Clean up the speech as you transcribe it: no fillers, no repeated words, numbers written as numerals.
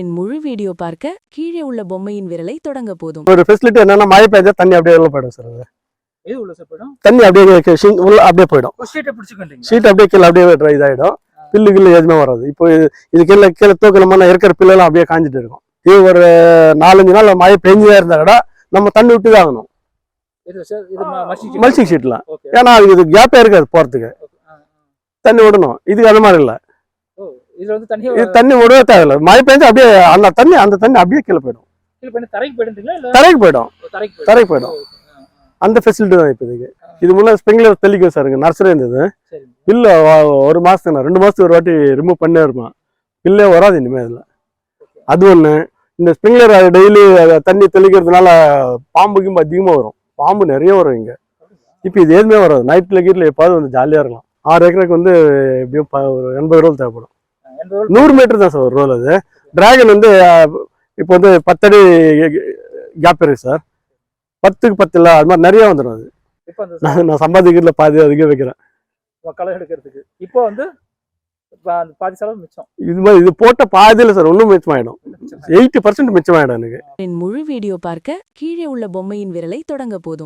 தொடரின் முழு வீடியோ பார்க்க கீழே உள்ள பொம்மையின் விரலை தொடங்க போதும். ஒரு ஃபெசிலிட்டி என்னன்னா மழை பெஞ்சா தண்ணி அப்படியே உள்ள போயிடும் சார். அது எது உள்ள சார் போயிடும்? தண்ணி அப்படியே உள்ள அப்படியே போயிடும். ஷீட்டை பிடிச்சிக்கிட்டீங்க. ஷீட் அப்படியே கீழே அப்படியே ட்ரை இதாயிடும். பில்லு கில்லு எதுவுமே வராது. இப்போ இது கீழே தூக்கலமான இருக்கிற பில்லெல்லாம் அப்படியே காஞ்சிட்டு இருக்கும். இது ஒரு 4-5 நாள் மழை பெஞ்சதா இருந்தா கூட நம்ம தண்ணி விட்டு தான் ஆகணும். மல்சிங் ஷீட்லாம் ஏன்னா அதுக்கு இது கேப்பே இருக்காது போறதுக்கு, தண்ணி விடணும். இதுக்கு அது மாதிரி இல்லை. இது தண்ணி விடவே தேவையில்லை. மழை பெஞ்சா அப்படியே அந்த தண்ணி அப்படியே கீழே போயிடும். தரைக்கு போயிடும். அந்த ஃபெசிலிட்டி தான் இப்போ இதுக்கு. இது முன்னே ஸ்ப்ரிங்க்லர் தெளிக்கும் சார். இங்கே நர்சரி இருந்தது. பில்லு 1 மாதத்துக்கு 2 மாதத்துக்கு ஒரு வாட்டி ரிமூவ் பண்ணே இருப்பான். பில்லே வராது இனிமேல் இதில். அது ஒன்று. இந்த ஸ்ப்ரிங்க்லர் டெய்லி தண்ணி தெளிக்கிறதுனால பாம்பு கிம்பு அதிகமாக வரும். பாம்பு நிறைய வரும் இங்கே. இப்போ இது எதுவுமே வராது. நைட்டில் கீட்டில் எப்பாவது வந்து ஜாலியாக இருக்கலாம். 6 ஏக்கருக்கு வந்து எப்படியும் ஒரு 80 ரோல் தேவைப்படும். 100 மீட்டர் தான் சார் ஒரு ரோல். அது டிராகன் வந்து இப்போ வந்து 10 அடி கேப் இருக்கு சார். 10க்கு 10 இல்லை, அது மாதிரி நிறைய வந்துடும். அது நான் சம்பாதிக்கிறதுல பாதி அதிகம் வைக்கிறேன் களை எடுக்கிறதுக்கு. இப்போ வந்து பாதி செலவு மிச்சம். இது மாதிரி இது போட்ட பாதியில் சார் இன்னும் மிச்சமாயிடும். 80% மிச்சமாயிடும் எனக்கு. முழு வீடியோ பார்க்க கீழே உள்ள பொம்மையின் விரலை தொடங்க போதும்.